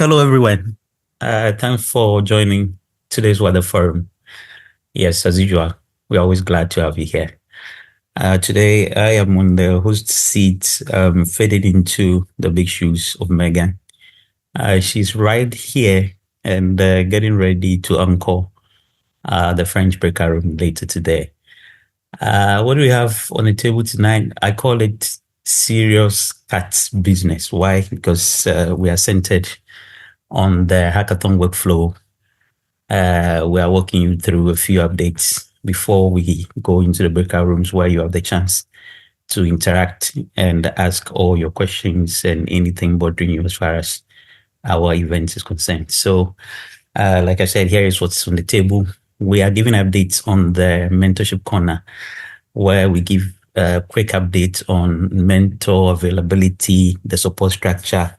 Hello, everyone. Thanks for joining today's Wada Forum. Yes, as usual, we're always glad to have you here. Today, I am on the host seat, faded into the big shoes of Megan. She's right here and getting ready to encore the French breaker room later today. What do we have on the table tonight? I call it serious cats business. Why? Because we are centered on the hackathon workflow. We are walking you through a few updates before we go into the breakout rooms where you have the chance to interact and ask all your questions and anything bothering you as far as our event is concerned. So, like I said, here is what's on the table. We are giving updates on the mentorship corner, where we give a quick update on mentor availability, the support structure,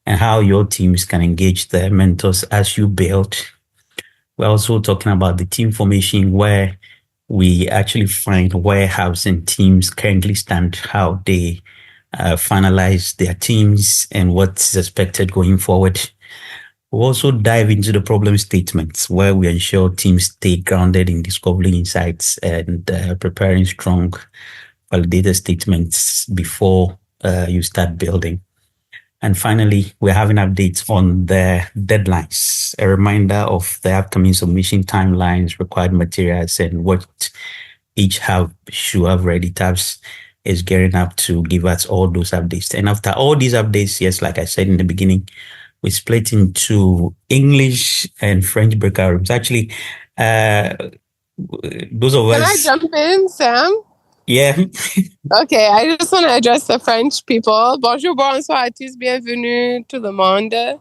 and how your teams can engage the mentors as you build. We're also talking about the team formation, where we actually find where housing teams currently stand, how they finalize their teams, and what's expected going forward. We'll also dive into the problem statements, where we ensure teams stay grounded in discovering insights and preparing strong validated statements before you start building. And finally, we're having updates on the deadlines, a reminder of the upcoming submission timelines, required materials, and what each hub should have ready. Tabs is gearing up to give us all those updates. And after all these updates, yes, like I said in the beginning, we split into English and French breakout rooms. Actually, those of Can us... I jump in, Sam? Yeah. Okay, I just want to address the French people. Bonjour, bonsoir à tous, bienvenue tout le monde.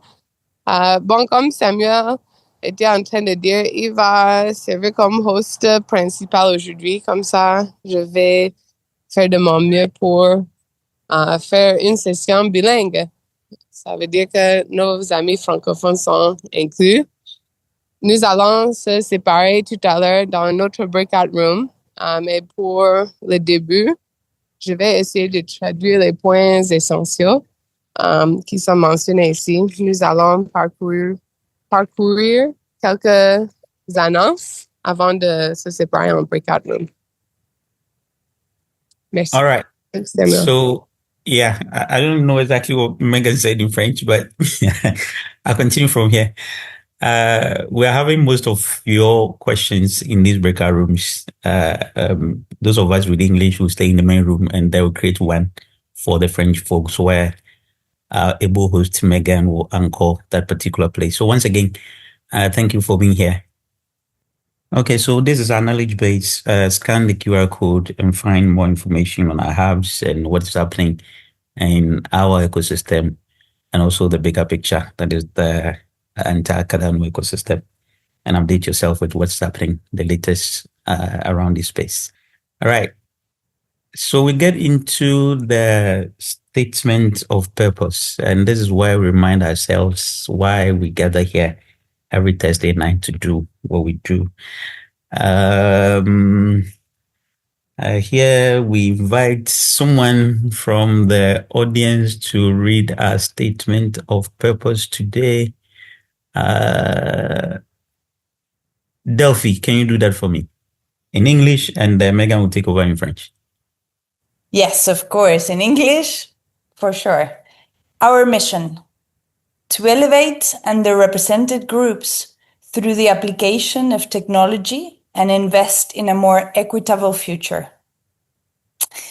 Bon, comme Samuel était en train de dire, il va servir comme host principal aujourd'hui. Comme ça, je vais faire de mon mieux pour faire une session bilingue. Ça veut dire que nos amis francophones sont inclus. Nous allons se séparer tout à l'heure dans notre breakout room. Mais pour le début, je vais essayer de traduire les points essentiels qui sont mentionnés ici. Nous allons parcourir quelques annonces avant de se séparer en breakout room. Merci. All right. So, yeah, I don't know exactly what Megan said in French, but I'll continue from here. We're having most of your questions in these breakout rooms. Those of us with English will stay in the main room, and they will create one for the French folks where our able host Megan will anchor that particular place. So once again, thank you for being here. Okay, so this is our knowledge base. Scan the QR code and find more information on our hubs and what's happening in our ecosystem, and also the bigger picture that is the entire Cardano ecosystem, and update yourself with what's happening, the latest around this space. All right. So we get into the statement of purpose, and this is where we remind ourselves why we gather here every Thursday night to do what we do. Here we invite someone from the audience to read our statement of purpose today. Delphi, can you do that for me in English, and Megan will take over in French? Yes, of course. In English, for sure. Our mission: to elevate underrepresented groups through the application of technology and invest in a more equitable future.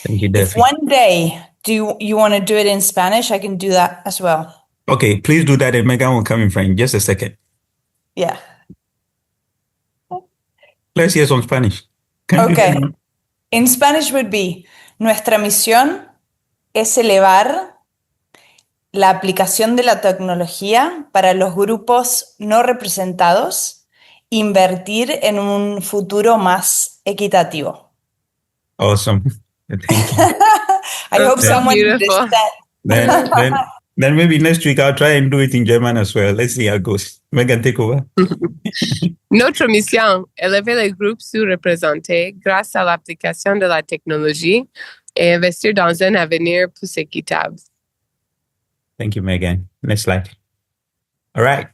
Thank you, Delphi. If one day you want to do it in Spanish, I can do that as well. Okay, please do that, and Megan will come in French. Just a second. Yeah. Let's hear some Spanish. Okay. In Spanish would be: nuestra misión es elevar la aplicación de la tecnología para los grupos no representados, invertir en un futuro más equitativo. Awesome. Thank you. I hope someone beautiful. Then maybe next week I'll try and do it in German as well. Let's see how it goes. Megan, take over. Notre mission: élever les groupes sous-représentés grâce à l'application de la technologie et investir dans un avenir plus équitable. Thank you, Megan. Next slide. All right.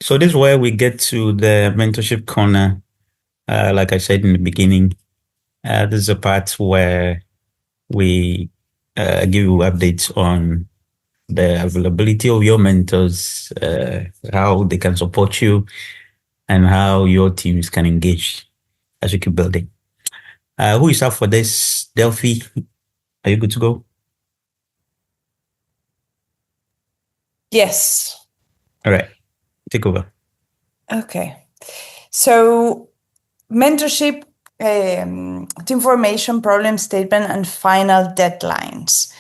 So this is where we get to the mentorship corner. Like I said in the beginning, this is a part where we give you updates on the availability of your mentors, how they can support you, and how your teams can engage as you keep building. Who is up for this? Delphi, are you good to go? Yes. All right, take over. Okay. So mentorship, team formation, problem statement, and final deadlines.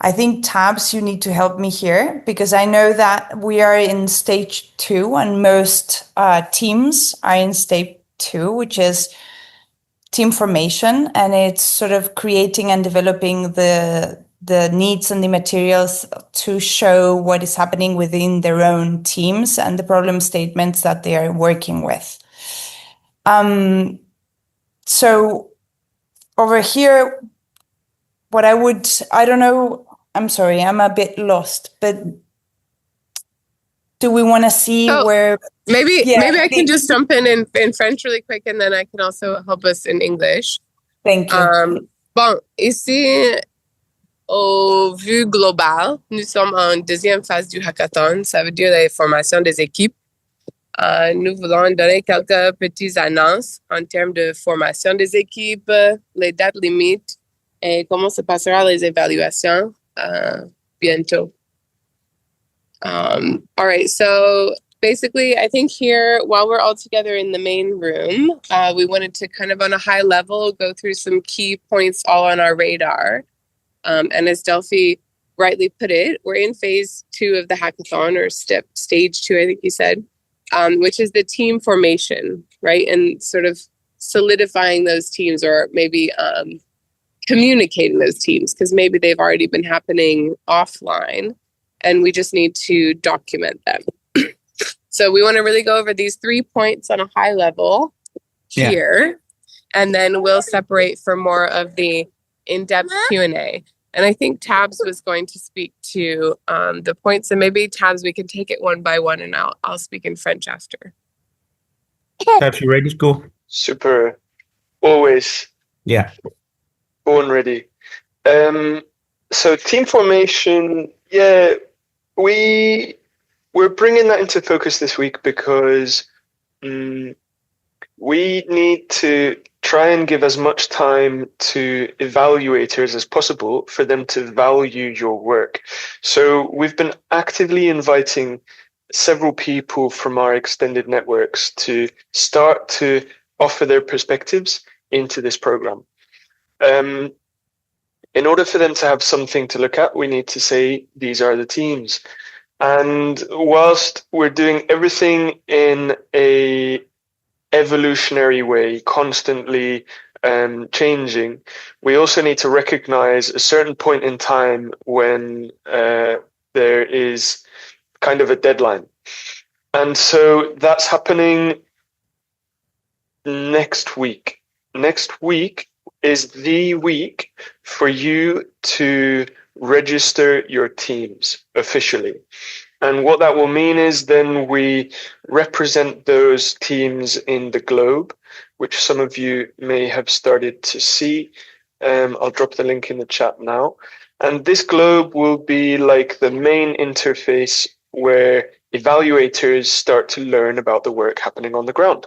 I think Tabs, you need to help me here because I know that we are in stage 2 and most teams are in stage 2, which is team formation, and it's sort of creating and developing the needs and the materials to show what is happening within their own teams and the problem statements that they are working with. So over here, I don't know, I'm sorry, I'm a bit lost, but do we want to see where? Maybe I can just jump in French really quick, and then I can also help us in English. Thank you. Bon, ici, au vu global, nous sommes en deuxième phase du hackathon. Ça veut dire la formation des équipes. Nous voulons donner quelques petites annonces en termes de formation des équipes, les dates limites et comment se passera les évaluations bientôt. All right, so basically, I think here, while we're all together in the main room, we wanted to kind of on a high level go through some key points all on our radar. And as Delphi rightly put it, we're in phase 2 of the hackathon, or stage 2, I think you said, which is the team formation, right? And sort of solidifying those teams, or maybe communicating those teams, because maybe they've already been happening offline and we just need to document them. So we want to really go over these 3 points on a high level here, and then we'll separate for more of the in-depth Q&A. And I think Tabs was going to speak to the points, and maybe Tabs, we can take it one by one, and I'll speak in French after. Tabs, you ready to go? Super. Always. Yeah. Born ready. So team formation, we're bringing that into focus this week because we need to try and give as much time to evaluators as possible for them to value your work. So we've been actively inviting several people from our extended networks to start to offer their perspectives into this program. In order for them to have something to look at, we need to say, these are the teams. And whilst we're doing everything in a evolutionary way, constantly changing, we also need to recognize a certain point in time when there is kind of a deadline. And so that's happening next week. Next week is the week for you to register your teams officially. And what that will mean is then we represent those teams in the globe, which some of you may have started to see. I'll drop the link in the chat now. And this globe will be like the main interface where evaluators start to learn about the work happening on the ground.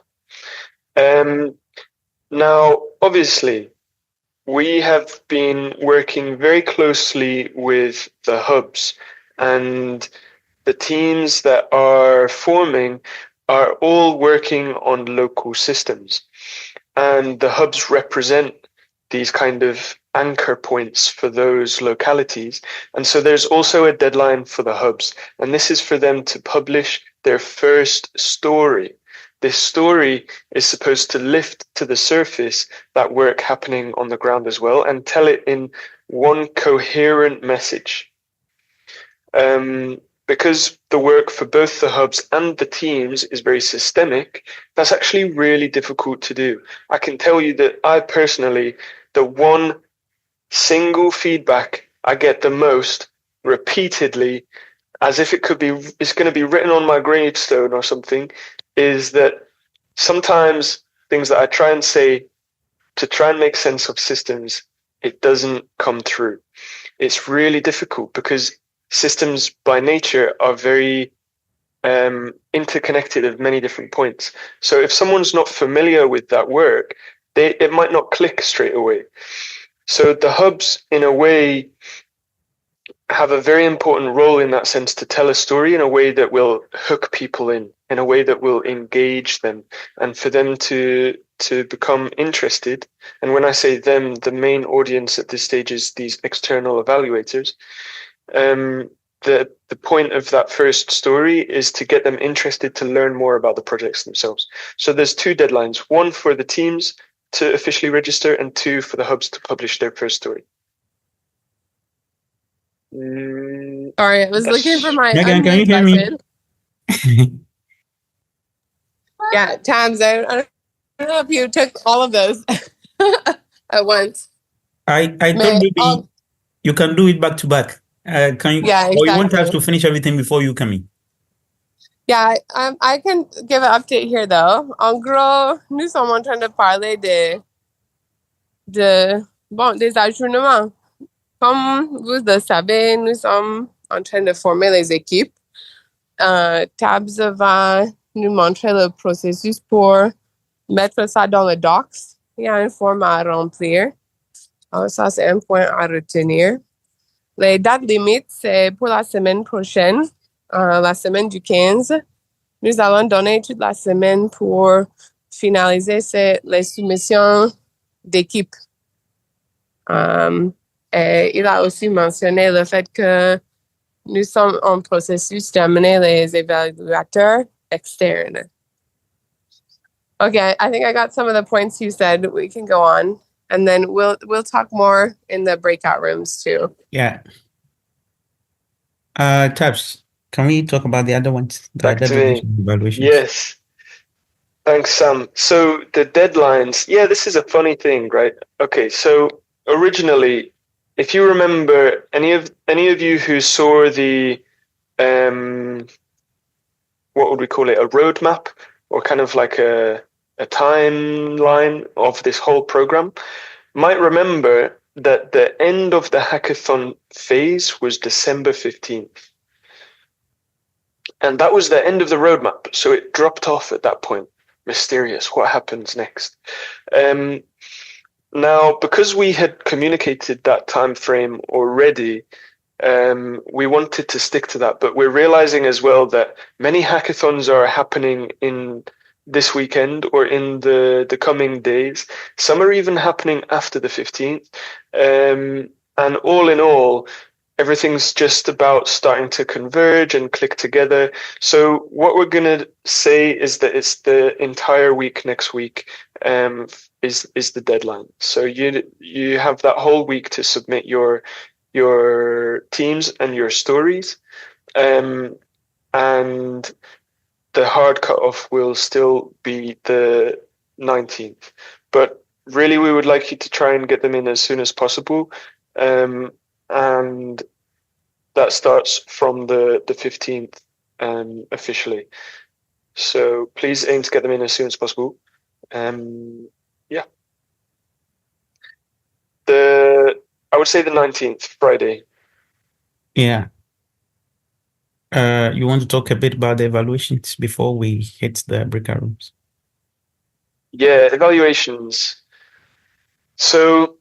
Now, obviously, we have been working very closely with the hubs, and the teams that are forming are all working on local systems. And the hubs represent these kind of anchor points for those localities. And so there's also a deadline for the hubs, and this is for them to publish their first story. This story is supposed to lift to the surface that work happening on the ground as well and tell it in one coherent message. Because the work for both the hubs and the teams is very systemic, that's actually really difficult to do. I can tell you that I personally, the one single feedback I get the most repeatedly as if it's going to be written on my gravestone or something, is that sometimes things that I try and say to try and make sense of systems, it doesn't come through. It's really difficult because systems by nature are very interconnected at many different points. So if someone's not familiar with that work, it might not click straight away. So the hubs, in a way, have a very important role in that sense to tell a story in a way that will hook people in a way that will engage them, and for them to become interested. And when I say them, the main audience at this stage is these external evaluators. The point of that first story is to get them interested to learn more about the projects themselves. So there's two deadlines: one for the teams to officially register, and two for the hubs to publish their first story. Sorry, I was looking for my Megan, can you unmute hear button. me? Yeah, tabs. I don't know if you took all of those at once. I told you you can do it back to back. Can you? Yeah, Or you want us exactly. to finish everything before you come in? Yeah, I can give an update here though. En gros, nous sommes en train de parler des ajournements. Comme vous le savez, nous sommes en train de former les équipes. Tabs va nous montrer le processus pour mettre ça dans le docs. Il y a un format à remplir. Alors, ça, c'est un point à retenir. Les dates limites, c'est pour la semaine prochaine, la semaine du 15. Nous allons donner toute la semaine pour finaliser les soumissions d'équipe. Et il a aussi mentionné le fait que nous sommes en processus d'amener les évaluateurs externes. Okay, I think I got some of the points you said. We can go on, and then we'll talk more in the breakout rooms too. Yeah. Tabs, can we talk about the other ones? Back to me. Evaluations. Yes. Thanks, Sam. So the deadlines, yeah, this is a funny thing, right? Okay, so originally, if you remember, any of you who saw the what would we call it, a roadmap, or kind of like a timeline of this whole program, might remember that the end of the hackathon phase was December 15th. And that was the end of the roadmap. So it dropped off at that point. Mysterious. What happens next? Now, because we had communicated that time frame already, we wanted to stick to that. But we're realizing as well that many hackathons are happening in this weekend or in the coming days. Some are even happening after the 15th. And all in all, everything's just about starting to converge and click together. So what we're going to say is that it's the entire week next week is the deadline. So you have that whole week to submit your teams and your stories. And the hard cutoff will still be the 19th. But really, we would like you to try and get them in as soon as possible. And that starts from the 15th officially. So please aim to get them in as soon as possible. Yeah. I would say the 19th, Friday. Yeah. You want to talk a bit about the evaluations before we hit the breakout rooms? Yeah, evaluations. So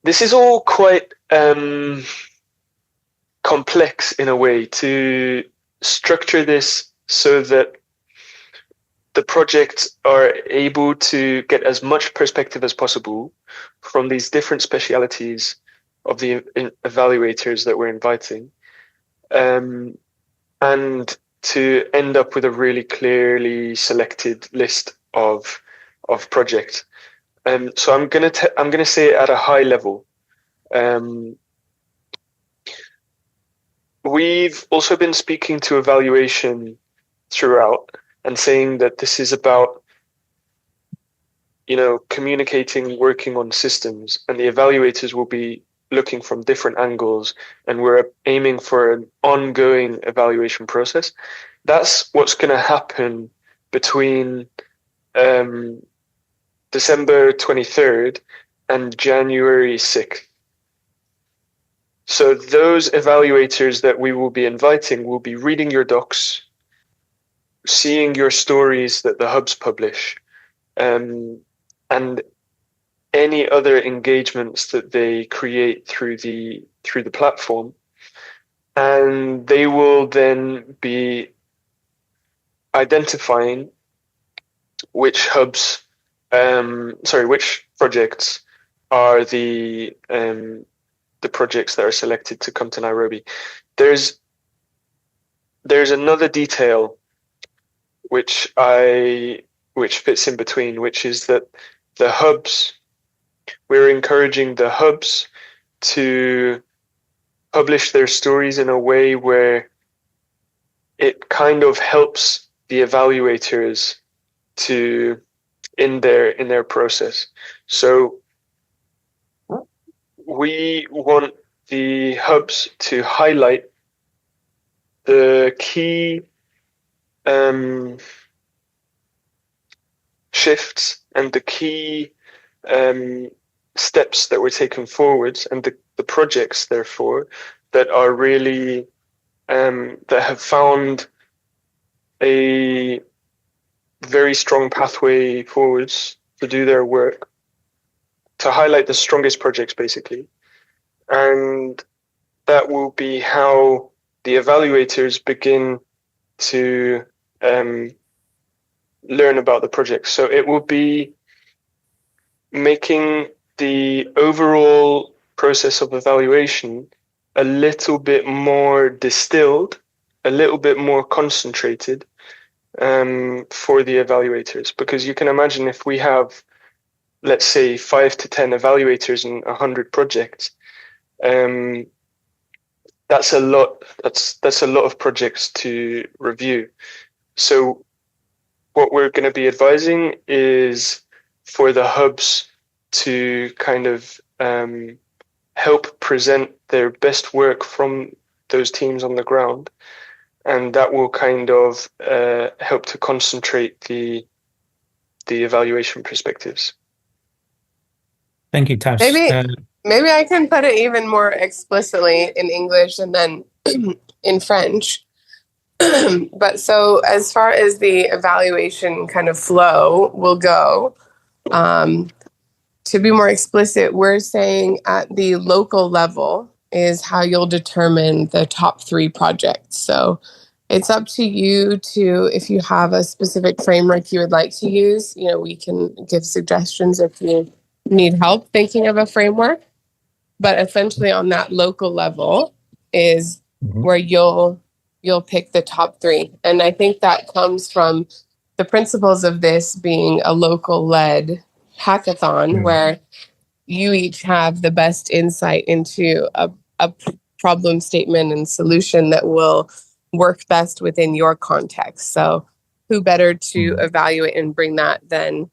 this is all quite complex in a way to structure this so that the projects are able to get as much perspective as possible from these different specialities of the evaluators that we're inviting, and to end up with a really clearly selected list of projects. So I'm gonna say it at a high level. We've also been speaking to evaluation throughout and saying that this is about, communicating, working on systems, and the evaluators will be looking from different angles, and we're aiming for an ongoing evaluation process. That's what's going to happen between December 23rd and January 6th. So those evaluators that we will be inviting will be reading your docs, seeing your stories that the hubs publish, and any other engagements that they create through the platform. And they will then be identifying which which projects are the projects that are selected to come to Nairobi. There's another detail which fits in between, which is that we're encouraging the hubs to publish their stories in a way where it kind of helps the evaluators in their process. So we want the hubs to highlight the key shifts and the key steps that were taken forwards, and the projects, therefore, that are really that have found a very strong pathway forwards to do their work, to highlight the strongest projects, basically. And that will be how the evaluators begin to learn about the project. So it will be making the overall process of evaluation a little bit more distilled, a little bit more concentrated for the evaluators. Because you can imagine, if we have, let's say, 5 to 10 evaluators in 100 projects, that's a lot. That's a lot of projects to review. So what we're going to be advising is for the hubs to kind of help present their best work from those teams on the ground, and that will kind of help to concentrate the evaluation perspectives. Thank you, Taps. Maybe I can put it even more explicitly in English and then in French. But so as far as the evaluation kind of flow will go, to be more explicit, we're saying at the local level is how you'll determine the top 3 projects. So it's up to you to, if you have a specific framework you would like to use, we can give suggestions if you need help thinking of a framework. But essentially on that local level is where you'll pick the top 3. And I think that comes from the principles of this being a local-led hackathon, where you each have the best insight into a problem statement and solution that will work best within your context. So who better to evaluate and bring that than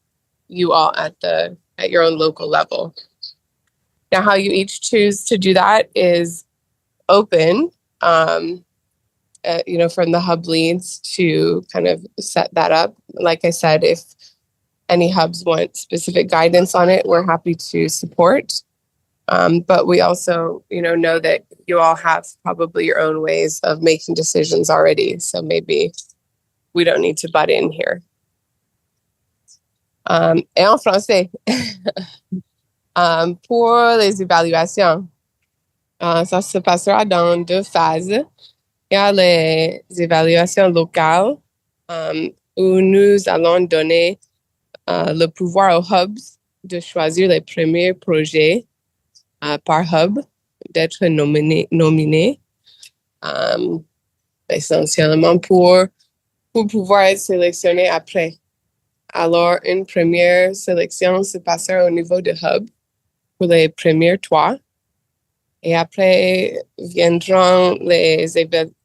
you all at your own local level. Now, how you each choose to do that is open, from the hub leads to kind of set that up. Like I said, if any hubs want specific guidance on it, we're happy to support. But we also, know that you all have probably your own ways of making decisions already. So maybe we don't need to butt in here. Et en français, pour les évaluations, ça se passera dans 2 phases. Il y a les évaluations locales où nous allons donner le pouvoir aux hubs de choisir les premiers projets par hub, d'être nominés essentiellement pour pouvoir être sélectionnés après. Alors, une première sélection se passera au niveau de hub pour les premiers 3. Et après viendront les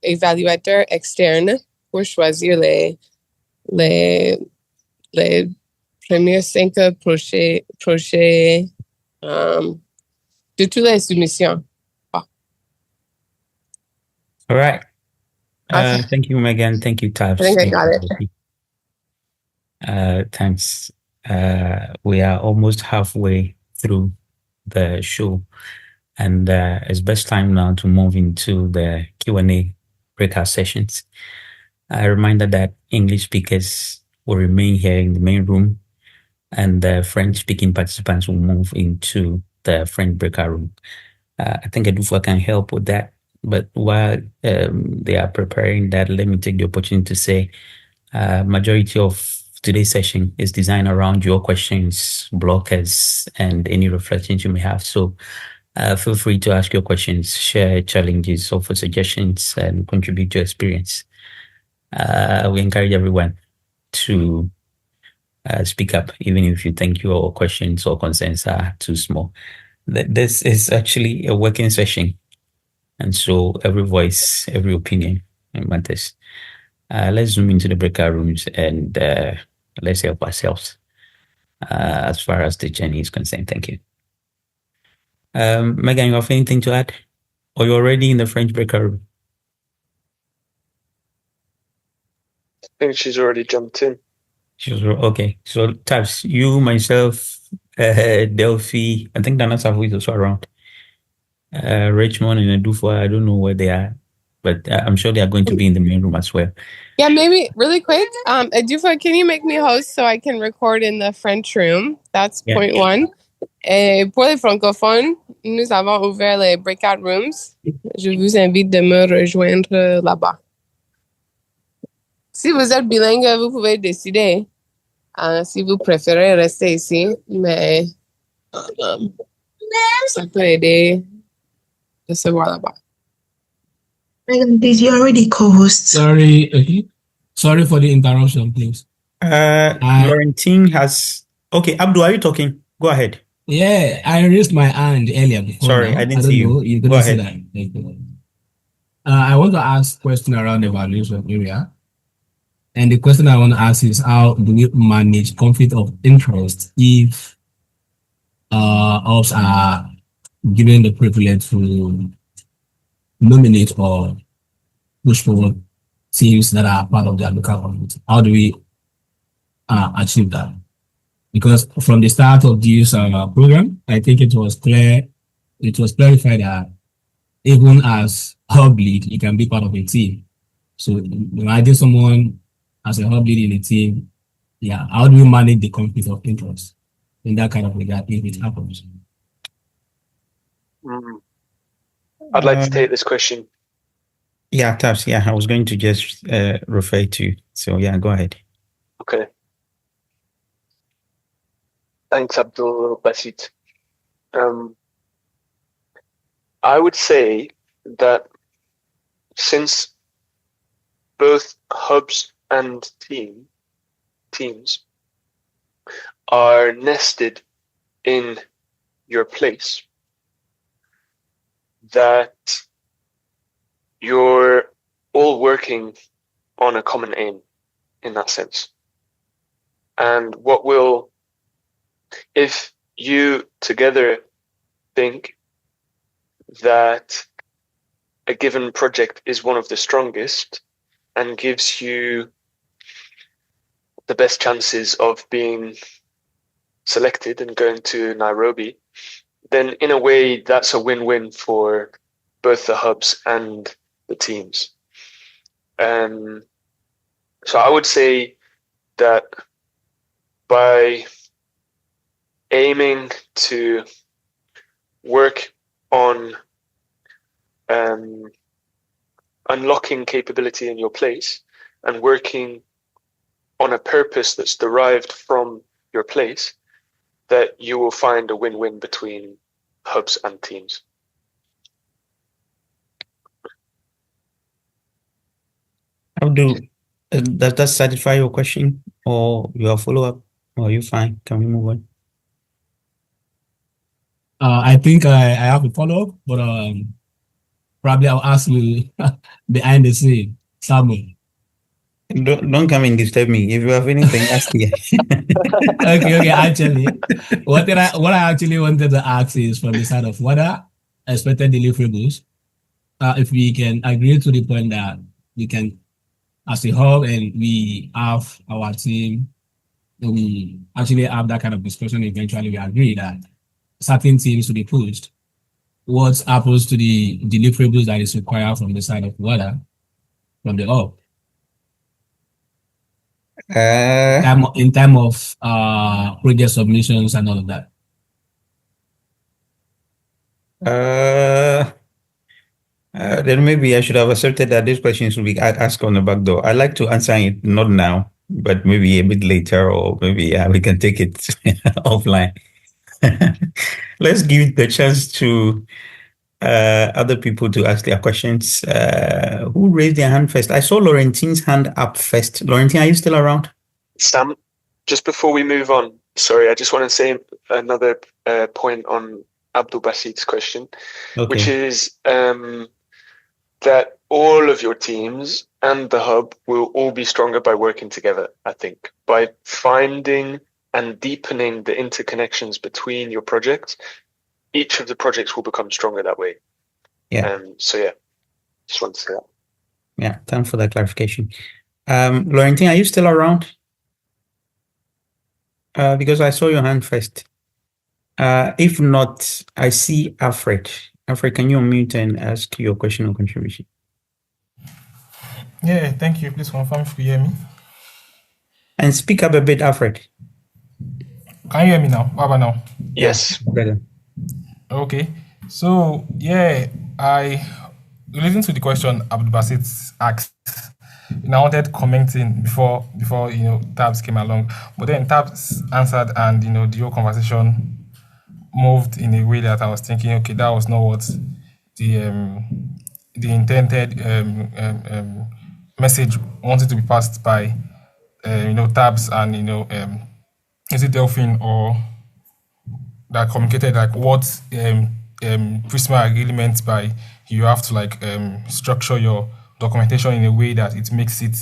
évaluateurs externes pour choisir les premiers 5 projets de toutes les soumissions. All right. Okay. Thank you, Megan. Thank you, Tabs. I think I Thank got you, it. Sophie. Thanks. We are almost halfway through the show, and it's best time now to move into the Q&A breakout sessions. A reminder that English speakers will remain here in the main room, and the French-speaking participants will move into the French breakout room. I think Adufa can help with that. But while they are preparing that, let me take the opportunity to say majority of today's session is designed around your questions, blockers, and any reflections you may have. So feel free to ask your questions, share challenges, offer suggestions, and contribute to experience. We encourage everyone to speak up, even if you think your questions or concerns are too small. This is actually a working session. And so every voice, every opinion matters. Let's zoom into the breakout rooms and let's help ourselves as far as the journey is concerned. Thank you. Megan, you have anything to add? Or you're already in the French breakout room? I think she's already jumped in. Okay. So Tabs, you, myself, Delphi, I think Dana Savu is also around. Richmond and Adufo, I don't know where they are, but I'm sure they are going to be in the main room as well. Yeah, maybe really quick. Adufa, can you make me host so I can record in the French room? That's point one. Et pour les francophones, nous avons ouvert les breakout rooms. Je vous invite de me rejoindre là-bas. Si vous êtes bilingue, vous pouvez décider si vous préférez rester ici, mais ça peut aider de se voir là-bas. Megan, did you already co-host? Sorry, sorry for the interruption, please. Laurentine has. Okay, Abdul, are you talking? Go ahead. Yeah, I raised my hand earlier before. Sorry, now. I didn't don't see know. you. Couldn't Go see ahead. that. Thank you. I want to ask a question around the evaluation area. And the question I want to ask is, how do we manage conflict of interest if us are given the privilege to nominate or push forward teams that are part of the local community? How do we achieve that? Because from the start of this program, I think it was clarified that even as hub lead, you can be part of a team. So imagine someone as a hub lead in a team. Yeah, how do you manage the conflict of interest in that kind of regard if it happens? I'd like to take this question. Yeah, Tabs. Yeah, I was going to just refer to you. So yeah, go ahead. Okay. Thanks, Abdul Basit. I would say that since both hubs and teams are nested in your place, that you're all working on a common aim in that sense. And if you together think that a given project is one of the strongest and gives you the best chances of being selected and going to Nairobi, then in a way that's a win-win for both the hubs and the teams. So I would say that by aiming to work on unlocking capability in your place and working on a purpose that's derived from your place, that you will find a win-win between hubs and teams. Abdul, does that satisfy your question or your follow-up? Or are you fine? Can we move on? I think I have a follow-up, but probably I'll ask you behind the scene, Samuel. Don't come and disturb me. If you have anything, ask me. Okay. Actually, what I actually wanted to ask is from the side of what are expected deliverables. If we can agree to the point that we can, as a whole, and we have our team, we actually have that kind of discussion. Eventually, we agree that certain teams will be pushed. What happens to the deliverables that is required from the side of Wada, from the up, Uh, in time of project submissions and all of that? uh, then maybe I should have accepted that these questions will be asked on the back door. I'd like to answer it not now, but maybe a bit later, or maybe we can take it offline. Let's give the chance to other people to ask their questions. Who raised their hand first? I saw Laurentine's hand up first. Laurentine, are you still around? Sam, just before we move on, sorry, I just want to say another point on Abdul Basit's question, which Okay. is that all of your teams and the hub will all be stronger by working together, I think, by finding and deepening the interconnections between your projects. Each of the projects will become stronger that way. Yeah. So yeah, just want to say that. Yeah, thanks for that clarification. Laurentine, are you still around? Because I saw your hand first. If not, I see Alfred. Alfred, can you unmute and ask your question or contribution? Yeah, thank you. Please confirm if you hear me. And speak up a bit, Alfred. Can you hear me now? How about now? Yes. Yeah, better. Okay. So yeah, I listened to the question Abdul Basit asked. I wanted commenting before Tabs came along, but then Tabs answered, and the whole conversation moved in a way that I was thinking, okay, that was not what the intended message wanted to be passed by Tabs and is it Delphine or that communicated like what Prisma really meant by you have to like structure your documentation in a way that it makes it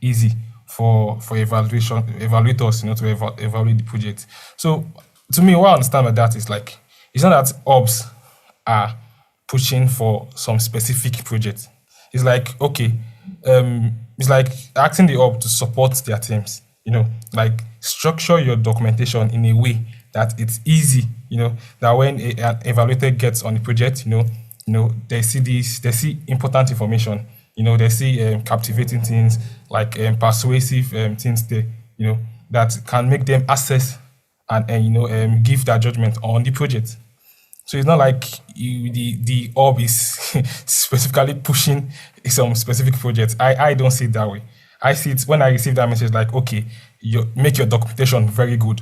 easy for evaluators to evaluate the project. So to me, what I understand by that is like it's not that ops are pushing for some specific project. It's like okay, it's like asking the op to support their teams. Like structure your documentation in a way that it's easy. That when an evaluator gets on the project, they see important information. They see captivating things like persuasive things there. That can make them access and give their judgment on the project. So it's not like the orb is specifically pushing some specific project. I don't see it that way. I see it when I receive that message like, okay, you make your documentation very good.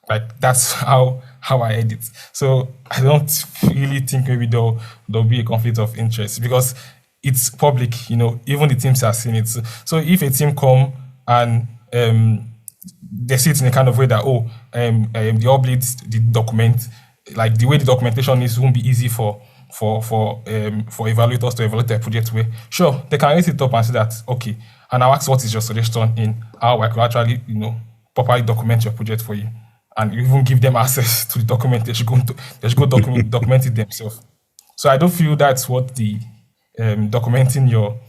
Like that's how I edit. So I don't really think maybe there'll be a conflict of interest because it's public. Even the teams are seeing it. So if a team come and they see it in a kind of way that the orb leads the document, like the way the documentation is won't be easy for evaluators to evaluate their project way. Sure, they can raise it up and say that okay, and I'll ask what is your suggestion in how I could actually properly document your project for you, and even give them access to the document. They should go document it themselves. So I don't feel that's what the documenting your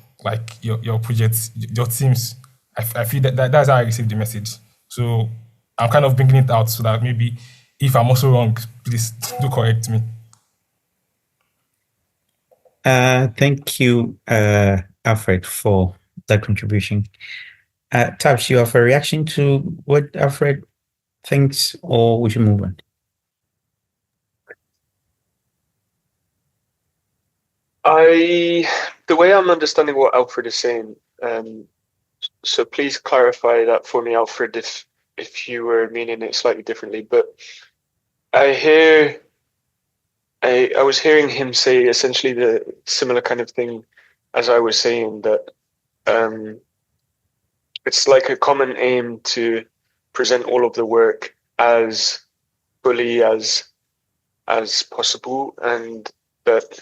projects, your teams. I feel that's how I receive the message. So I'm kind of bringing it out so that maybe if I'm also wrong, please do correct me. Thank you, Alfred, for that contribution. Taps, you have a reaction to what Alfred thinks, or we should move on? The way I'm understanding what Alfred is saying, so please clarify that for me, Alfred, if you were meaning it slightly differently. But I was hearing him say essentially the similar kind of thing as I was saying, that it's like a common aim to present all of the work as fully as possible, and that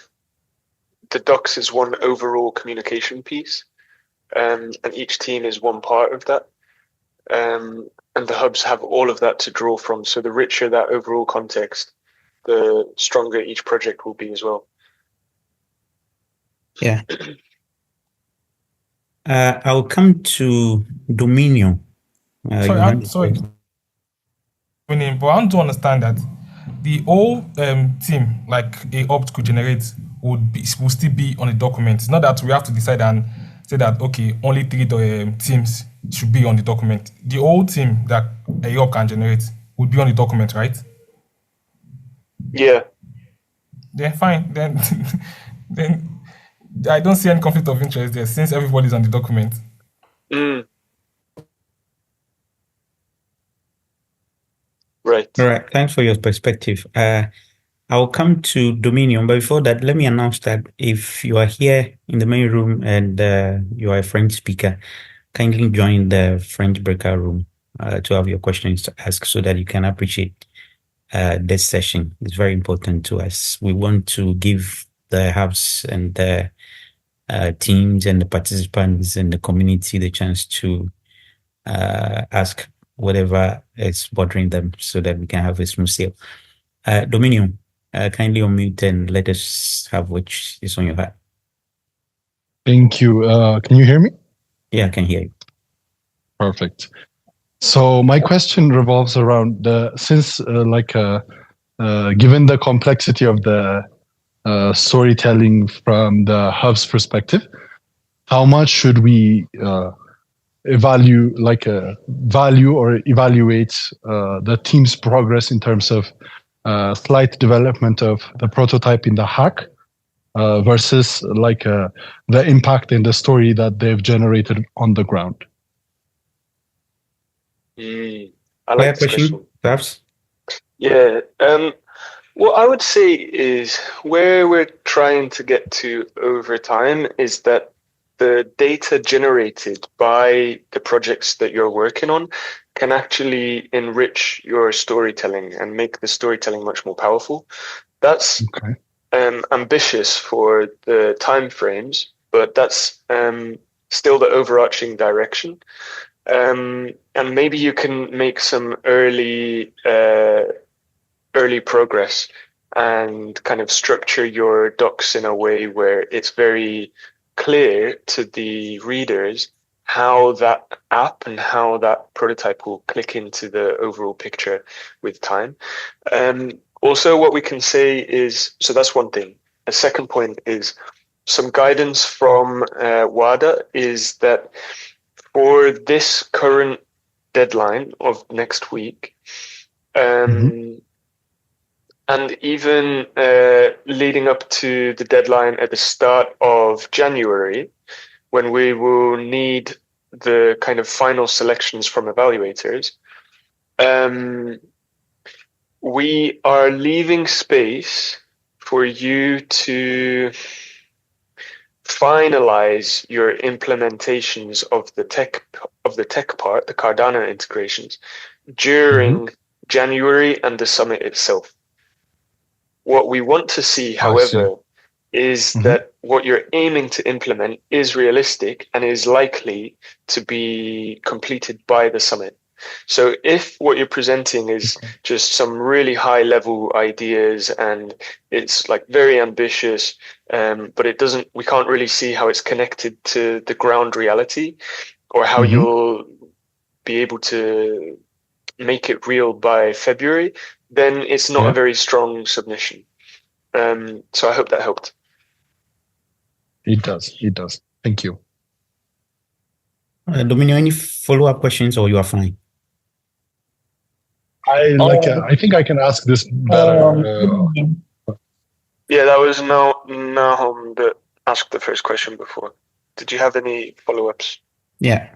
the docs is one overall communication piece. and each team is one part of that. And the hubs have all of that to draw from. So the richer that overall context, the stronger each project will be as well. Yeah. I'll come to Dominio. Sorry. But I want to understand that the whole team, like a opt could generate, will still be on the document. It's not that we have to decide and say that, okay, only 3 teams should be on the document. The whole team that a opt can generate would be on the document, right? Yeah. Then fine. Then I don't see any conflict of interest there since everybody's on the document. Right. All right. Thanks for your perspective. I'll come to Dominion, but before that, let me announce that if you are here in the main room and you are a French speaker, kindly join the French breakout room to have your questions to ask so that you can appreciate this session. It's very important to us. We want to give the hubs and the teams and the participants and the community the chance to ask whatever is bothering them so that we can have a smooth sail. Dominion, kindly unmute and let us have what is on your heart. Thank you. Can you hear me? Yeah, I can hear you. Perfect. So my question revolves around given the complexity of the storytelling from the hub's perspective, how much should we evaluate the team's progress in terms of slight development of the prototype in the hack versus the impact in the story that they've generated on the ground? I like this question. Perhaps? Yeah. What I would say is where we're trying to get to over time is that the data generated by the projects that you're working on can actually enrich your storytelling and make the storytelling much more powerful. That's ambitious for the timeframes, but that's still the overarching direction. And maybe you can make some early progress and kind of structure your docs in a way where it's very clear to the readers how that app and how that prototype will click into the overall picture with time. Also, what we can say is, so that's one thing. A second point is some guidance from Wada is that for this current deadline of next week, and even leading up to the deadline at the start of January, when we will need the kind of final selections from evaluators, we are leaving space for you to finalize your implementations of the tech part, the Cardano integrations, during January and the summit itself. What we want to see, however, is that what you're aiming to implement is realistic and is likely to be completed by the summit. So if what you're presenting is just some really high level ideas and it's like very ambitious, but we can't really see how it's connected to the ground reality or how you'll be able to make it real by February, then it's not a very strong submission. So I hope that helped. It does. Thank you. Dominion, any follow-up questions or you are fine? I think I can ask this better. Yeah, that was Nahum that asked the first question before. Did you have any follow-ups? Yeah.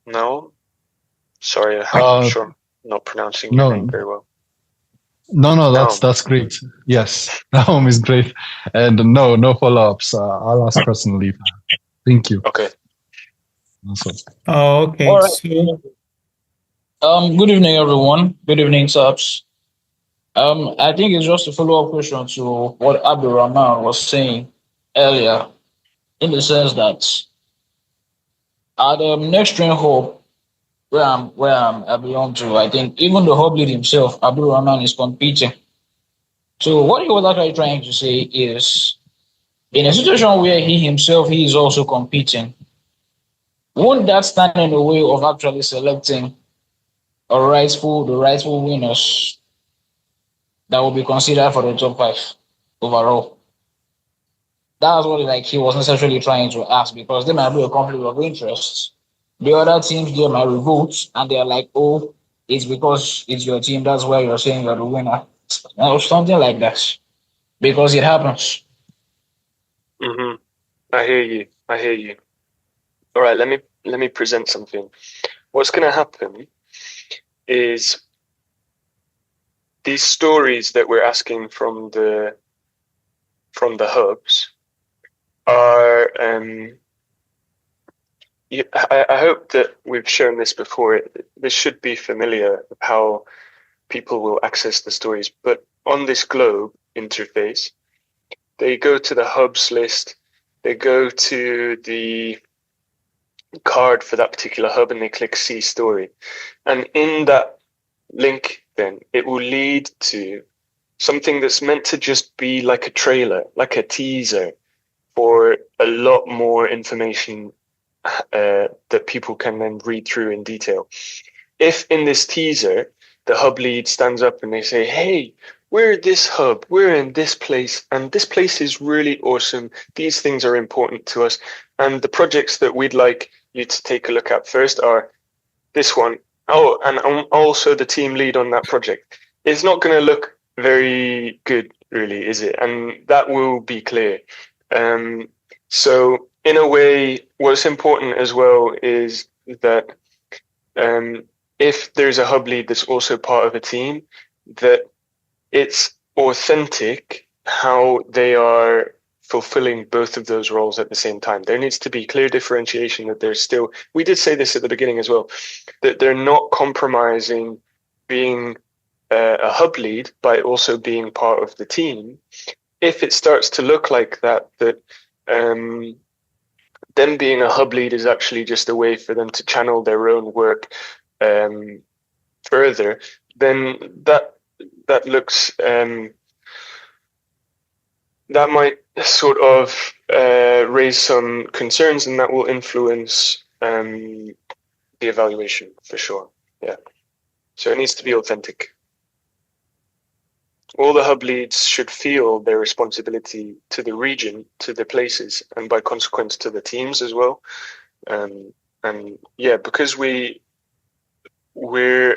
No? Sorry, I'm sure I'm not pronouncing your name very well. No, that's great. Yes, Nahum is great. And no follow-ups. I'll ask personally. Thank you. Okay. Awesome. Oh, okay. All right. Good evening, everyone. Good evening, subs. I think it's just a follow-up question to what Abdul Rahman was saying earlier. in the sense that at the next train hub I belong to, I think even the hub lead himself, Abdul Rahman, is competing. So what he was actually trying to say is, in a situation where he is also competing, won't that stand in the way of actually selecting the rightful winners that will be considered for the top 5 overall? That's what he was necessarily trying to ask, because there might be a conflict of interest. The other teams there might revolt, and they're like, oh, it's because it's your team, that's why you're saying you're the winner. Or something like that. Because it happens. Mm-hmm. I hear you. All right, let me present something. What's going to happen is these stories that we're asking from the hubs are. I hope that we've shown this before. This should be familiar of how people will access the stories. But on this globe interface, they go to the hubs list, they go to the card for that particular hub, and they click see story. And in that link, then it will lead to something that's meant to just be like a trailer, like a teaser for a lot more information that people can then read through in detail. If in this teaser, the hub lead stands up and they say, hey, we're this hub, we're in this place, and this place is really awesome. These things are important to us. And the projects that we'd like you to take a look at first are this one. Oh, and I'm also the team lead on that project. It's not going to look very good, really, is it? And that will be clear. So in a way, what's important as well is that if there's a hub lead that's also part of a team, that it's authentic how they are fulfilling both of those roles at the same time. There needs to be clear differentiation that there's still, we did say this at the beginning as well, that they're not compromising being a hub lead by also being part of the team. If it starts to look like that them being a hub lead is actually just a way for them to channel their own work further, then that looks that might sort of raise some concerns, and that will influence the evaluation for sure. Yeah. So it needs to be authentic. All the hub leads should feel their responsibility to the region, to the places, and by consequence to the teams as well. And yeah, because we're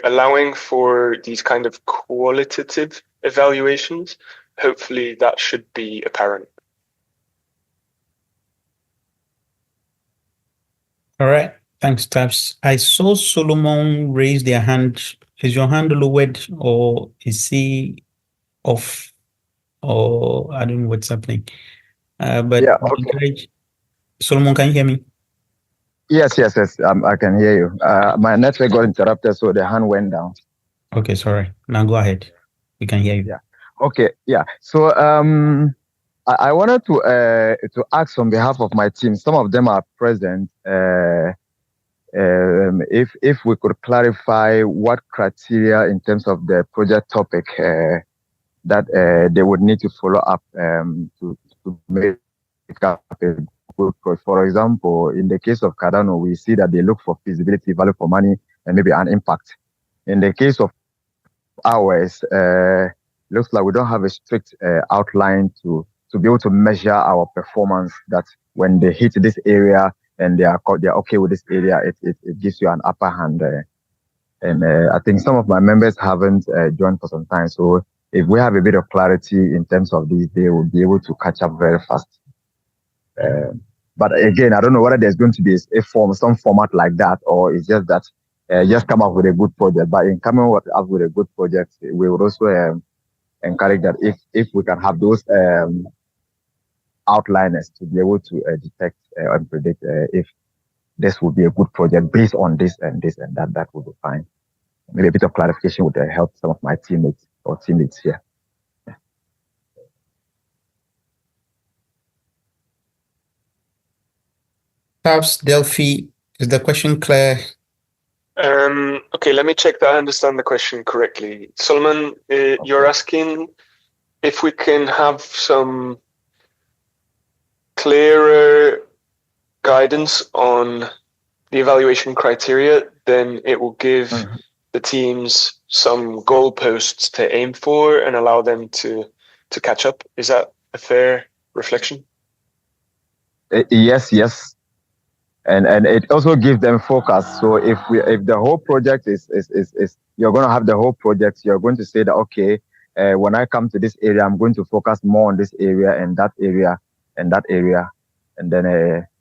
allowing for these kind of qualitative evaluations, hopefully that should be apparent. All right. Thanks, Tabs. I saw Solomon raise their hand. Is your hand lowered, or is he off, or I don't know what's happening? But yeah, okay. encourage. Solomon, can you hear me? Yes. I can hear you. My network got interrupted, so the hand went down. Okay, sorry. Now go ahead. We can hear you. Yeah. Okay. Yeah. So I wanted to ask on behalf of my team. Some of them are present. If we could clarify what criteria in terms of the project topic that they would need to follow up to make up a good project. For example, in the case of Cardano, we see that they look for feasibility, value for money, and maybe an impact. In the case of ours, looks like we don't have a strict outline to be able to measure our performance, that when they hit this area and they're okay with this area, it gives you an upper hand. And I think some of my members haven't joined for some time. So if we have a bit of clarity in terms of these, they will be able to catch up very fast. But again, I don't know whether there's going to be some format like that, or it's just that just come up with a good project. But in coming up with a good project, we would also encourage that if we can have those outliners to be able to detect and predict if this would be a good project based on this and that, that would be fine. Maybe a bit of clarification would help some of my teammates here. Perhaps Delphi, is the question clear? Okay, let me check that I understand the question correctly. Solomon, you're asking if we can have some clearer guidance on the evaluation criteria, then it will give the teams some goalposts to aim for and allow them to catch up. Is that a fair reflection? Yes, and it also gives them focus. So if the whole project is you're going to have the whole project, you're going to say that okay, when I come to this area, I'm going to focus more on this area and that area and that area, and then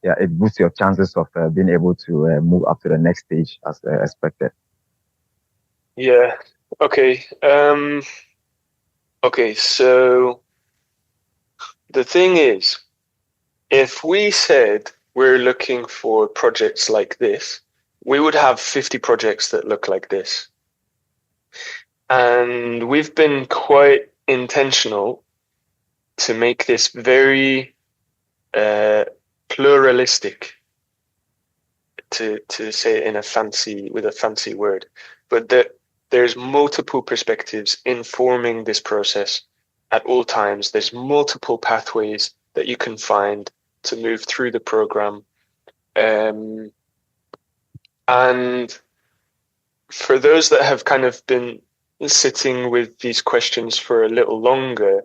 it boosts your chances of being able to move up to the next stage as expected. Yeah. Okay. Okay. So the thing is, if we said we're looking for projects like this, we would have 50 projects that look like this. And we've been quite intentional to make this very pluralistic, to say it in with a fancy word, but that there's multiple perspectives informing this process at all times. There's multiple pathways that you can find to move through the program. And for those that have kind of been sitting with these questions for a little longer,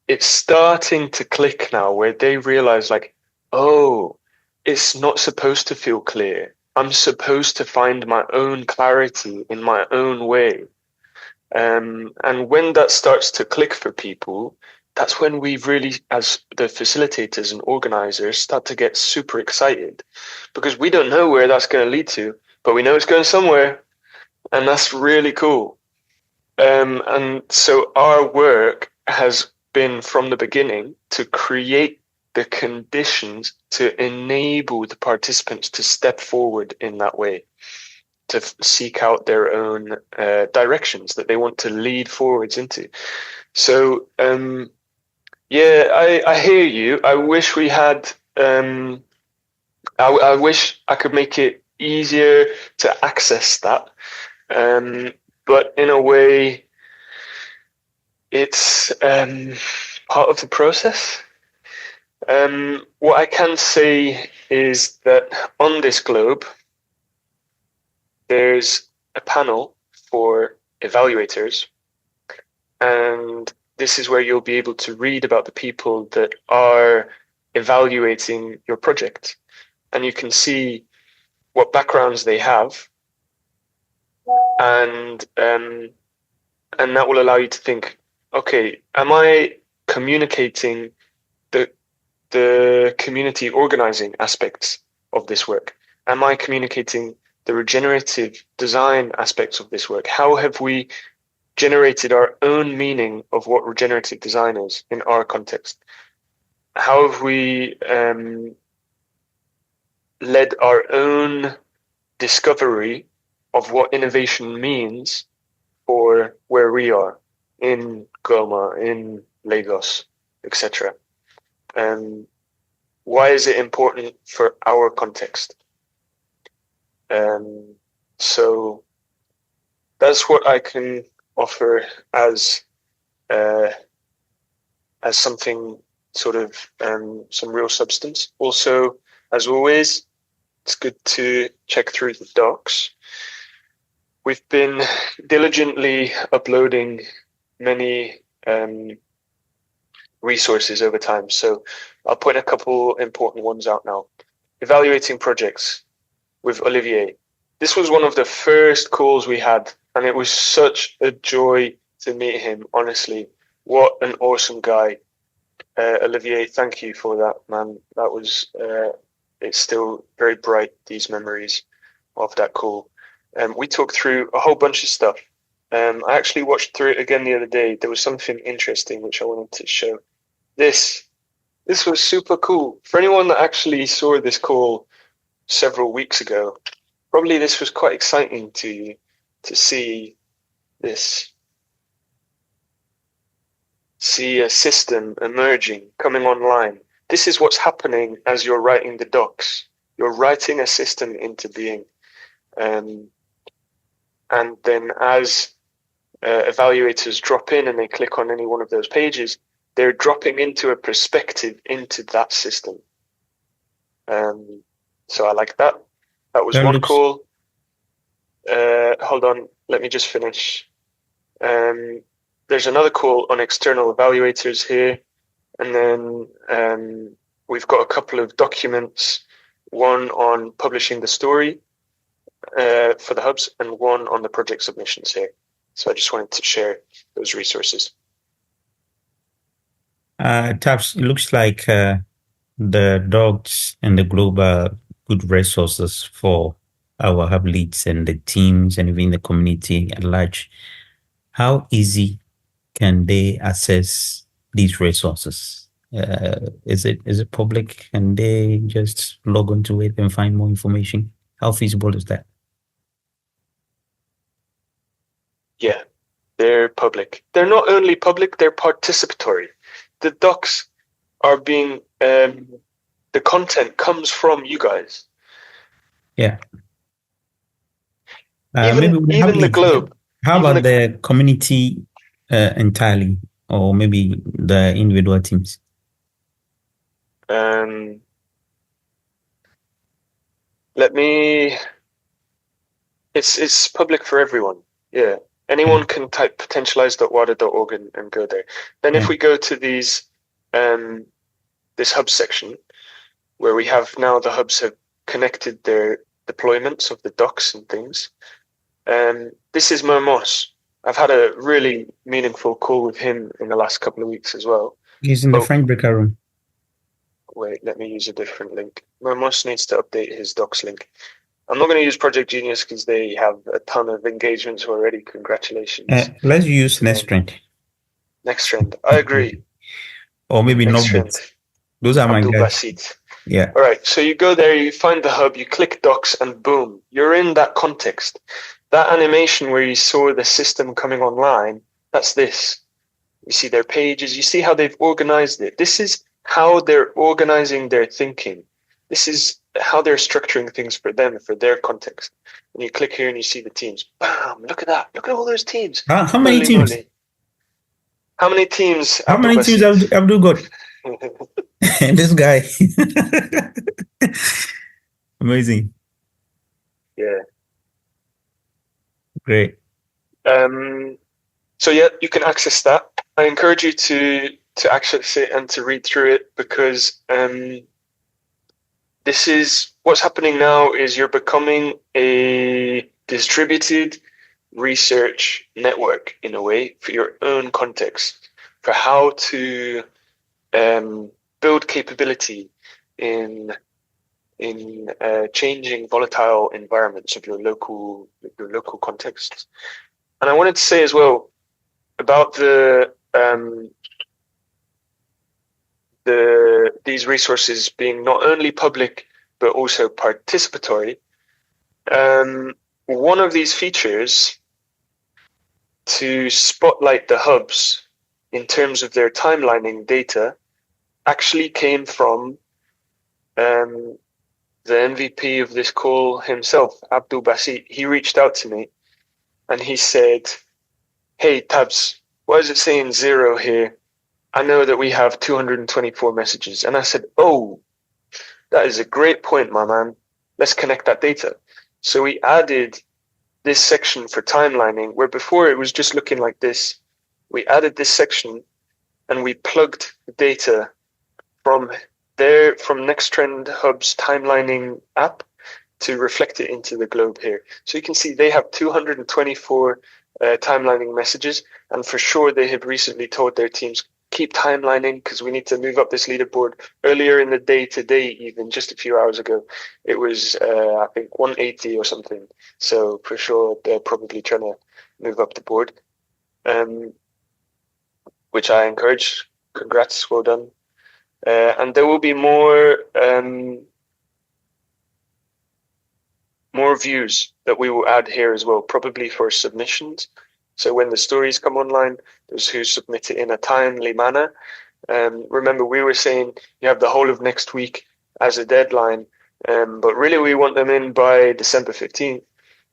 it's starting to click now where they realize like, oh, it's not supposed to feel clear. I'm supposed to find my own clarity in my own way. And when that starts to click for people, that's when we really, as the facilitators and organizers, start to get super excited because we don't know where that's going to lead to, but we know it's going somewhere. And that's really cool. And so our work has been from the beginning to create the conditions to enable the participants to step forward in that way, to seek out their own directions that they want to lead forwards into. So, yeah, I hear you. I wish we had, I wish I could make it easier to access that. But in a way, it's part of the process. What I can say is that on this globe, there's a panel for evaluators, and this is where you'll be able to read about the people that are evaluating your project, and you can see what backgrounds they have, and that will allow you to think, okay, am I communicating the community organizing aspects of this work? Am I communicating the regenerative design aspects of this work? How have we generated our own meaning of what regenerative design is in our context? How have we led our own discovery of what innovation means for where we are in Goma, in Lagos, etc.? Why is it important for our context? So that's what I can offer as something sort of some real substance. Also, as always, it's good to check through the docs. We've been diligently uploading many resources over time. So I'll point a couple important ones out now. Evaluating projects with Olivier. This was one of the first calls we had, and it was such a joy to meet him, honestly. What an awesome guy. Olivier, thank you for that, man. That was, it's still very bright, these memories of that call. We talked through a whole bunch of stuff. I actually watched through it again the other day. There was something interesting which I wanted to show. This was super cool. For anyone that actually saw this call several weeks ago, probably this was quite exciting to you to see this. See a system emerging, coming online. This is what's happening as you're writing the docs. You're writing a system into being. And then as evaluators drop in and they click on any one of those pages, they're dropping into a perspective into that system. So I like that. That was one call. Hold on, let me just finish. There's another call on external evaluators here. And then we've got a couple of documents, one on publishing the story for the hubs and one on the project submissions here. So I just wanted to share those resources. Tabs, it looks like the docs and the globe are good resources for our hub leads and the teams and even the community at large. How easy can they access these resources? Is it public? Can they just log onto it and find more information? How feasible is that? Yeah, they're public. They're not only public, they're participatory. The docs are being, the content comes from you guys. Yeah. Even the globe. How about the community entirely, or maybe the individual teams? It's public for everyone. Yeah. Anyone can type potentialize.wada.org and go there. Then if we go to these, this hub section, where we have now the hubs have connected their deployments of the docs and things. This is Mermos. I've had a really meaningful call with him in the last couple of weeks as well. He's in the French breakout room. Wait, let me use a different link. Mermos needs to update his docs link. I'm not going to use Project Genius because they have a ton of engagements already. Congratulations. Let's use NextTrend. NextTrend. I agree. Or maybe NoteBit. Those are my guys. Yeah. All right. So you go there, you find the hub, you click docs, and boom, you're in that context. That animation where you saw the system coming online, that's this. You see their pages. You see how they've organized it. This is how they're organizing their thinking. This is how they're structuring things for them, for their context. And you click here and you see the teams. Bam! Look at that. Look at all those teams. How many teams? How many teams? How many teams Abdul got? This guy. Amazing. Yeah. Great. So yeah, you can access that. I encourage you to access it and to read through it because this is what's happening now is you're becoming a distributed research network in a way for your own context, for how to build capability in changing volatile environments of your local contexts. And I wanted to say as well about these resources being not only public but also participatory. One of these features to spotlight the hubs in terms of their timelining data actually came from the MVP of this call himself, Abdul Basit. He reached out to me and he said, "Hey Tabs, why is it saying 0 here? I know that we have 224 messages." And I said, "Oh, that is a great point, my man. Let's connect that data." So we added this section for timelining, where before it was just looking like this. We added this section and we plugged the data from NextTrend Hub's timelining app to reflect it into the globe here. So you can see they have 224 timelining messages, and for sure they have recently told their teams, keep timelining because we need to move up this leaderboard. Earlier in the day today, even just a few hours ago, it was I think 180 or something. So for sure they're probably trying to move up the board, which I encourage. Congrats, well done. And there will be more views that we will add here as well, probably for submissions. So when the stories come online, those who submit it in a timely manner. Remember, we were saying you have the whole of next week as a deadline But really, we want them in by December 15th.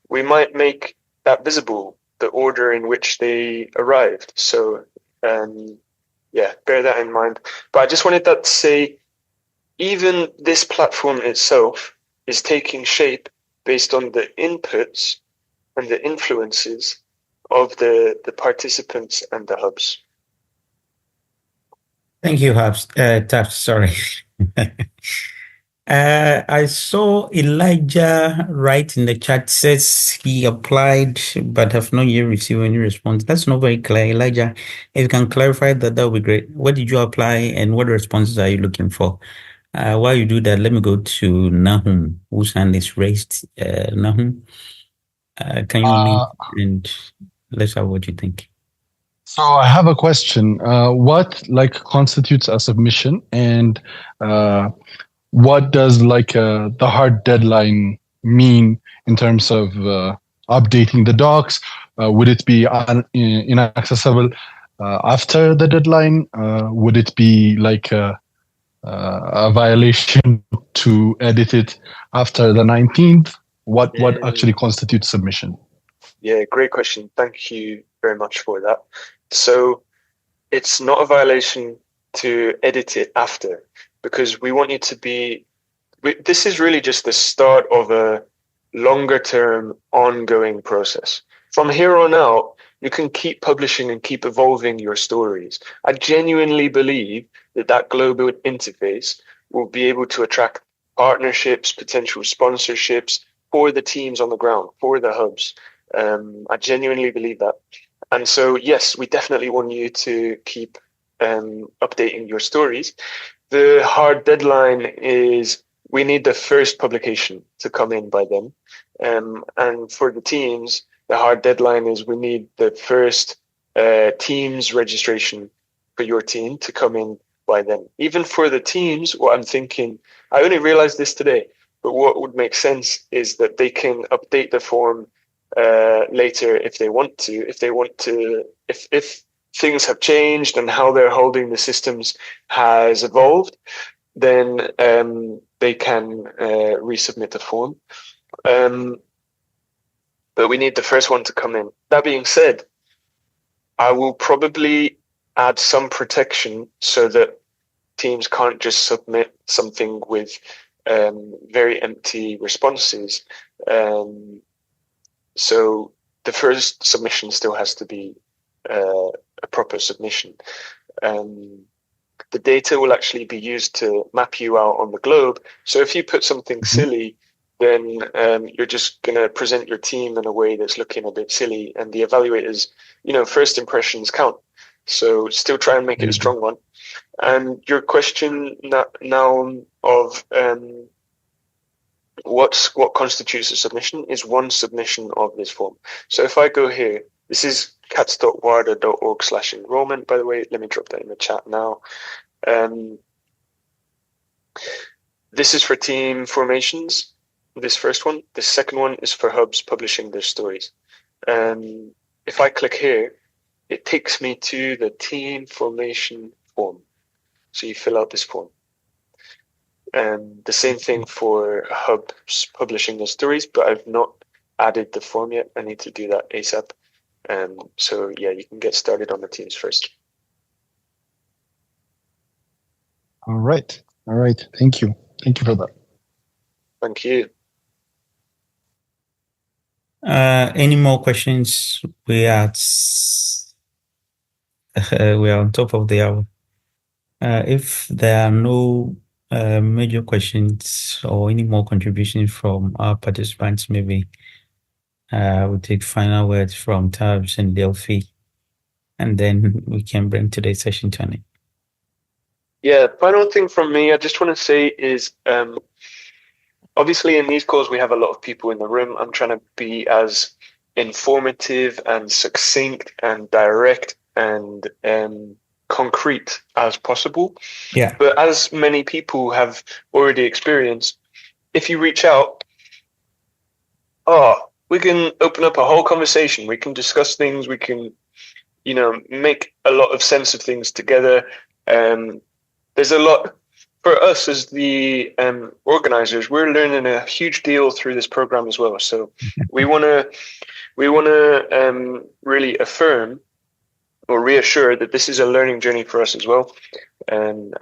We might make that visible, the order in which they arrived. So, yeah, bear that in mind. But I just wanted that to say, even this platform itself is taking shape based on the inputs and the influences of the participants and the hubs. Thank you, Taps. Sorry. I saw Elijah write in the chat, says he applied but have not yet received any response. That's not very clear. Elijah, if you can clarify that, that would be great. What did you apply and what responses are you looking for? While you do that, let me go to Nahum, whose hand is raised. Nahum, can you unmute and let's have what you think? So I have a question. What constitutes a submission, and what does the hard deadline mean in terms of updating the docs? Would it be inaccessible after the deadline? Would it be a violation to edit it after the 19th? What actually constitutes submission? Yeah, great question. Thank you very much for that. So it's not a violation to edit it after, because we want you to be, this is really just the start of a longer term ongoing process. From here on out, you can keep publishing and keep evolving your stories. I genuinely believe that global interface will be able to attract partnerships, potential sponsorships for the teams on the ground, for the hubs. I genuinely believe that. And so, yes, we definitely want you to keep updating your stories. The hard deadline is we need the first publication to come in by then. And for the teams, the hard deadline is we need the first teams registration for your team to come in by then. Even for the teams, what I'm thinking, I only realized this today, but what would make sense is that they can update the form later if they want to. If things have changed and how they're holding the systems has evolved, then they can resubmit the form. But we need the first one to come in. That being said, I will probably add some protection so that teams can't just submit something with very empty responses. So the first submission still has to be a proper submission. The data will actually be used to map you out on the globe. So if you put something silly, then you're just going to present your team in a way that's looking a bit silly, and the evaluators, first impressions count. So still try and make it a strong one. And your question now of what constitutes a submission is one submission of this form. So if I go here, this is cats.wada.org/enrollment, by the way. Let me drop that in the chat now. This is for team formations, this first one. The second one is for hubs publishing their stories. If I click here, it takes me to the team formation form. So you fill out this form. The same thing for hubs publishing their stories, but I've not added the form yet. I need to do that ASAP. So yeah, you can get started on the teams first. All right. Thank you for that. Thank you. Any more questions? We are on top of the hour. If there are no major questions or any more contributions from our participants, maybe we'll take final words from Tabs and Delphi, and then we can bring today's session to an end. Yeah, final thing from me, I just want to say is, obviously in these calls we have a lot of people in the room. I'm trying to be as informative and succinct and direct and concrete as possible. Yeah. But as many people have already experienced, if you reach out, we can open up a whole conversation. We can discuss things. We can, make a lot of sense of things together. There's a lot for us as the organizers, we're learning a huge deal through this program as well. So we want to really affirm or reassure that this is a learning journey for us as well, and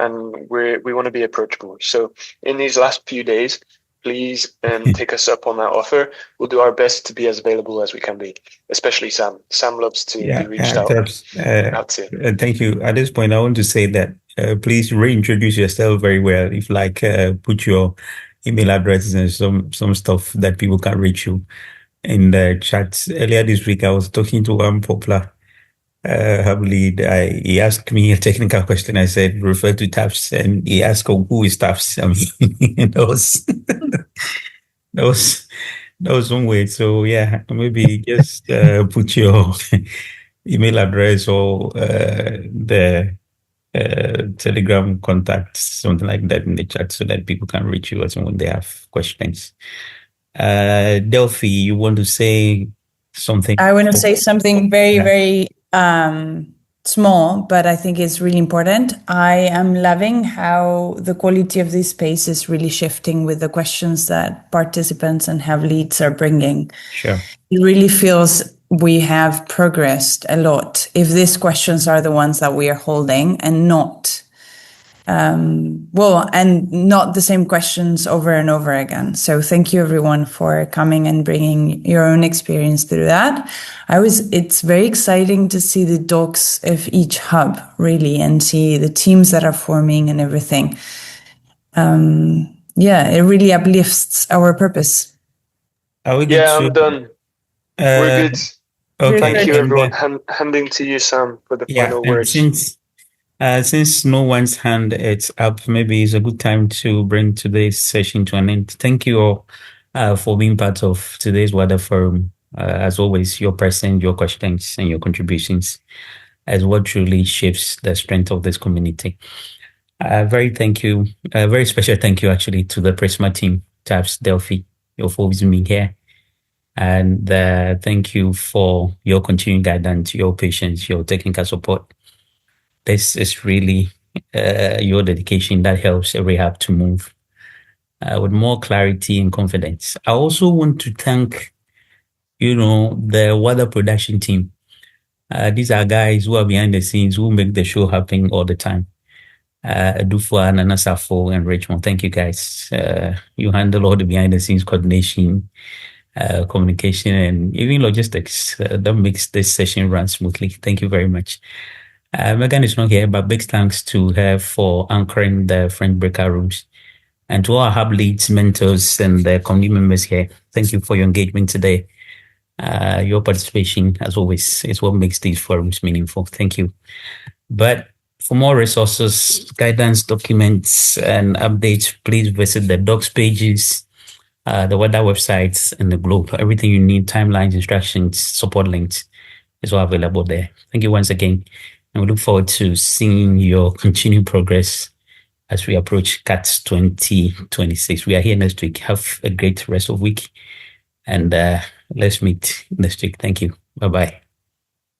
we want to be approachable. So in these last few days, please take us up on that offer. We'll do our best to be as available as we can be, especially Sam. Sam loves to be reached out to. Thank you. At this point, I want to say that please reintroduce yourself very well. If put your email address and some stuff that people can reach you in the chat. Earlier this week, I was talking to one popular hub lead. He asked me a technical question. I said, refer to TAPS, and he asked, who is TAPS? I mean, that was one way. So yeah, maybe just put your email address or the Telegram contact, something like that in the chat so that people can reach you as when they have questions. Delphi, you want to say something? I want to say something very small, but I think it's really important. I am loving how the quality of this space is really shifting with the questions that participants and have leads are bringing. Sure. It really feels we have progressed a lot if these questions are the ones that we are holding and not not the same questions over and over again. So thank you everyone for coming and bringing your own experience through that. It's very exciting to see the docs of each hub really and see the teams that are forming and everything. It really uplifts our purpose. I'm done. We're good. Okay. Thank you everyone. Handing to you, Sam, for the final words. Since no one's hand is up, maybe it's a good time to bring today's session to an end. Thank you all for being part of today's Wada Forum. As always, your presence, your questions, and your contributions is what truly shapes the strength of this community. Very special thank you actually to the Prisma team, TAPS, Delphi, your folks being here. And thank you for your continued guidance, your patience, your technical support. This is really your dedication that helps every hub to move with more clarity and confidence. I also want to thank, the Wada production team. These are guys who are behind the scenes, who make the show happen all the time. Adufwa, Nana Safo, and Richmond. Thank you, guys. You handle all the behind the scenes coordination, communication, and even logistics that makes this session run smoothly. Thank you very much. Megan is not here, but big thanks to her for anchoring the French breakout rooms. And to all our hub leads, mentors, and the community members here, thank you for your engagement today. Your participation, as always, is what makes these forums meaningful. Thank you. But for more resources, guidance, documents, and updates, please visit the docs pages, the Wada websites, and the Globe. Everything you need, timelines, instructions, support links, is all available there. Thank you once again. And we look forward to seeing your continued progress as we approach CATS 2026. We are here next week. Have a great rest of the week. And let's meet next week. Thank you. Bye-bye.